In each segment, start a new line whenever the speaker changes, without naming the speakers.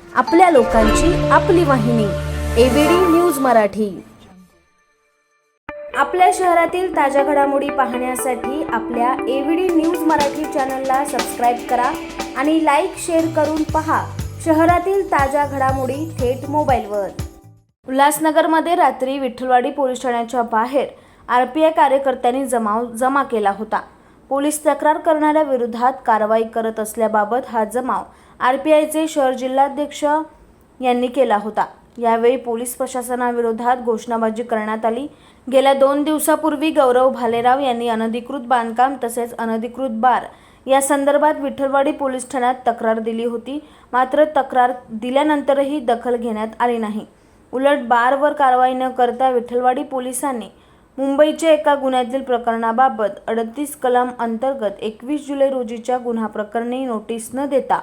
आपल्या लोकांची आपली वाहिनी एबीडी न्यूज मराठी। आपल्या शहरातील ताज्या घडामोडी पाहण्यासाठी आपल्या एबीडी न्यूज मराठी चॅनलला सबस्क्राइब करा आणि लाईक शेअर करून पहा शहरातील ताज्या घडामोडी थेट मोबाईलवर। उल्हासनगरमध्ये रात्री विठ्ठलवाडी पोलीस ठाण्याच्या बाहेर आरपीआय कार्यकर्त्यांनी जमा केला होता। पोलीस तक्रार करणाऱ्या विरोधात कारवाई करत असल्याबाबत हा जमाव आरपीआयचे शहर जिल्हाध्यक्ष यांनी केला होता। यावेळी पोलीस प्रशासनाविरोधात घोषणाबाजी करण्यात आली। गेल्या 2 दिवसापूर्वी गौरव भालेराव यांनी अनधिकृत बांधकाम तसेच अनधिकृत बार या संदर्भात विठ्ठलवाडी पोलीस ठाण्यात तक्रार दिली होती। मात्र तक्रार दिल्यानंतरही दखल घेण्यात आली नाही। उलट बारवर कारवाई न करता विठ्ठलवाडी पोलिसांनी मुंबईच्या एका गुन्ह्यातील प्रकरणाबाबत 38 कलम अंतर्गत 21 जुलै रोजीच्या गुन्हा प्रकरणी नोटीस न देता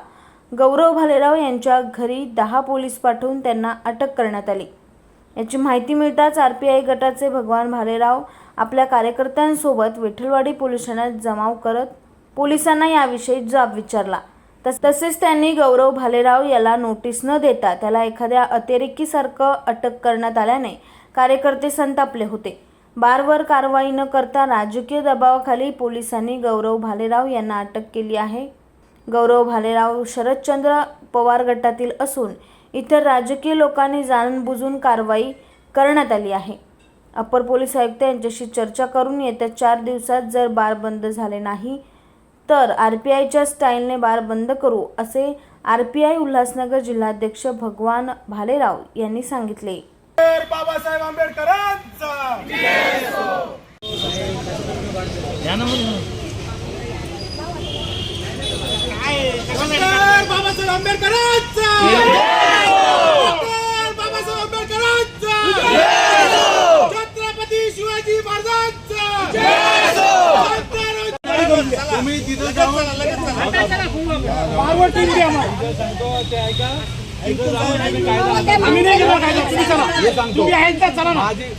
गौरव भालेराव यांच्या घरी 10 पोलीस पाठवून त्यांना अटक करण्यात आली। याची माहिती मिळताच आरपीआय गटाचे भगवान भालेराव आपल्या कार्यकर्त्यांसोबत विठ्ठलवाडी पोलीस ठाण्यात जमाव करत पोलिसांना याविषयी जाब विचारला। तसेच त्यांनी गौरव भालेराव याला नोटीस न देता त्याला एखाद्या अतिरेकीसारखं अटक करण्यात आल्याने कार्यकर्ते संतापले होते। बारवर कारवाई न करता राजकीय दबावाखाली पोलिसांनी गौरव भालेराव यांना अटक केली आहे। गौरव भालेराव शरदचंद्र पवार गटातील असून इतर राजकीय लोकांनी जाणूनबुजून कारवाई करण्यात आली आहे। अपर पोलीस आयुक्त यांच्याशी चर्चा करून येत्या 4 दिवसात जर बार बंद झाले नाही तर आरपीआयच्या स्टाईलने बार बंद करू असे आरपीआय उल्हासनगर जिल्हाध्यक्ष भगवान भालेराव यांनी सांगितले।
बाबासाहेब आंबेडकरांचा जय हो। बाबासाहेब आंबेडकरांचा जय हो। बाबासाहेब आंबेडकरांचा जय हो। छत्रपती शिवाजी महाराजांचा जय हो। तुम्ही तिथे जाऊन मारवट टीम द्या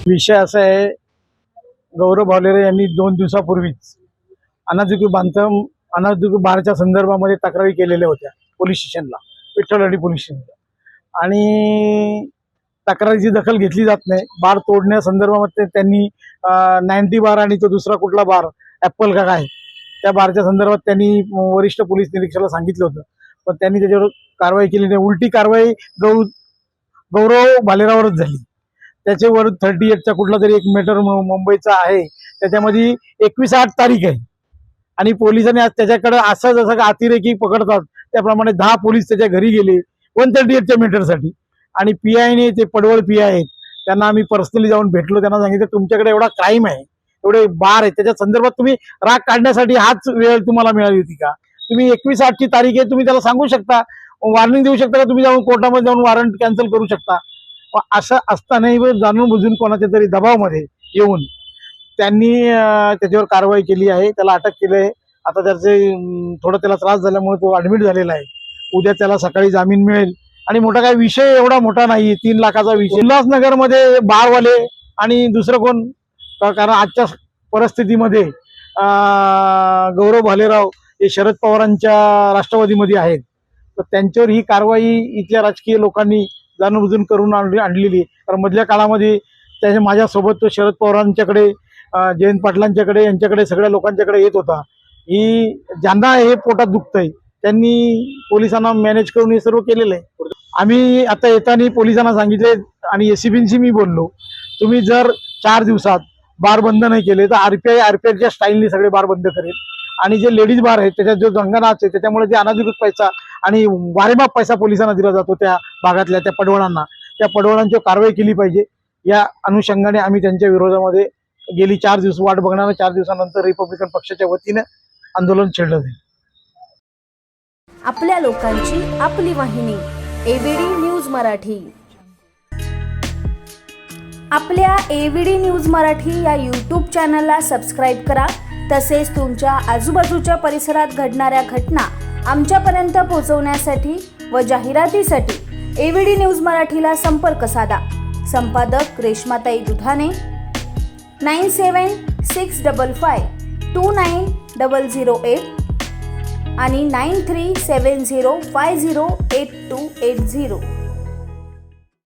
विषय असा आहे, गौरव भालेराव यांनी 2 दिवसापूर्वीच अनधिकृत बांधकाम अनधिकृत बारच्या संदर्भामध्ये तक्रारी केलेल्या होत्या पोलीस स्टेशनला, विठ्ठलवाडी पोलीस स्टेशनला, आणि तक्रारीची दखल घेतली जात नाही। बार तोडण्यासंदर्भामध्ये त्यांनी 90 बार आणि तो दुसरा कुठला बार ॲपल का काय त्या बारच्या संदर्भात त्यांनी वरिष्ठ पोलीस निरीक्षकाला सांगितलं होतं, पण त्यांनी त्याच्यावर कारवाई केली नाही। उलटी कारवाई गौरव भालेरावरच झाली। त्याच्यावर 38चा कुठला तरी एक मॅटर मुंबईचा आहे, त्याच्यामध्ये 21/8 तारीख आहे आणि पोलिसांनी आज त्याच्याकडे असं जसं का अतिरेकी पकडतात त्याप्रमाणे 10 पोलीस त्याच्या घरी गेले 138च्या मॅटरसाठी। आणि पीआयने ते पडवळ पीआय आहेत त्यांना आम्ही पर्सनली जाऊन भेटलो, त्यांना सांगितलं तुमच्याकडे एवढा क्राईम आहे, एवढे बार आहे, त्याच्या संदर्भात तुम्ही राग काढण्यासाठी हाच वेळ तुम्हाला मिळाली होती का? तुम्ही 21/8ची तारीख आहे, तुम्ही त्याला सांगू शकता, वॉर्निंग देऊ शकता का? तुम्ही जाऊन कोर्टामध्ये जाऊन वॉरंट कॅन्सल करू शकता। असं असतानाही जाणून बुजून कोणाच्या तरी दबावामध्ये येऊन त्यांनी त्याच्यावर कारवाई केली आहे, त्याला अटक केली आहे। आता त्याचे थोडा त्याला त्रास झाल्यामुळे तो ॲडमिट झालेला आहे। उद्या त्याला सकाळी जामीन मिळेल आणि मोठा काय विषय एवढा मोठा नाही, 3 लाखाचा विषय। उल्हासनगरमध्ये बारवाले आणि दुसरं कोण, कारण आजच्या परिस्थितीमध्ये गौरव भालेराव हे शरद पवारांच्या राष्ट्रवादीमध्ये आहेत, तर त्यांच्यावर ही कारवाई इथल्या राजकीय लोकांनी जाणूनबुजून करून आणलेली। तर मधल्या काळामध्ये त्याच्या माझ्यासोबत तो शरद पवारांच्याकडे, जयंत पाटलांच्याकडे, यांच्याकडे सगळ्या लोकांच्याकडे येत होता। ही ज्यांना हे पोटात दुखतंय त्यांनी पोलिसांना मॅनेज करून हे सर्व केलेलं आहे। आम्ही आता येताना पोलिसांना सांगितले आणि एसीबींशी मी बोललो, तुम्ही जर 4 दिवसात बार बंद नाही केले तर आरपीआयच्या स्टाईलने सगळे बार बंद करेल। आणि जे लेडीज बार आहे त्याच्यात जो गंगानाच आहे त्याच्यामुळे जे अनधिकृत पैसा आणि वारेमाप पैसा पोलिसांना दिला जातो त्या भागातल्या त्या पडवळांना, त्या पडवळांची कारवाई केली पाहिजे। या अनुषंगाने आम्ही त्यांच्या विरोधामध्ये गेली 4 दिवस वाट बघणार, 4 दिवसानंतर रिपब्लिकन पक्षाच्या वतीने आंदोलन छेडलं जाईल।
आपल्या लोकांची आपली वाहिनी एबीडी न्यूज मराठी। आपल्या एबीडी न्यूज मराठी या यूट्यूब चॅनलला सबस्क्राइब करा। तसेच तुमच्या आजूबाजूच्या परिसरात घडणाऱ्या घटना आमच्यापर्यंत पोहोचवण्यासाठी व जाहिरातीसाठी एबीडी न्यूज मराठीला संपर्क साधा। संपादक रेश्माताई दुधाने 9765529008 आणि 9370508280.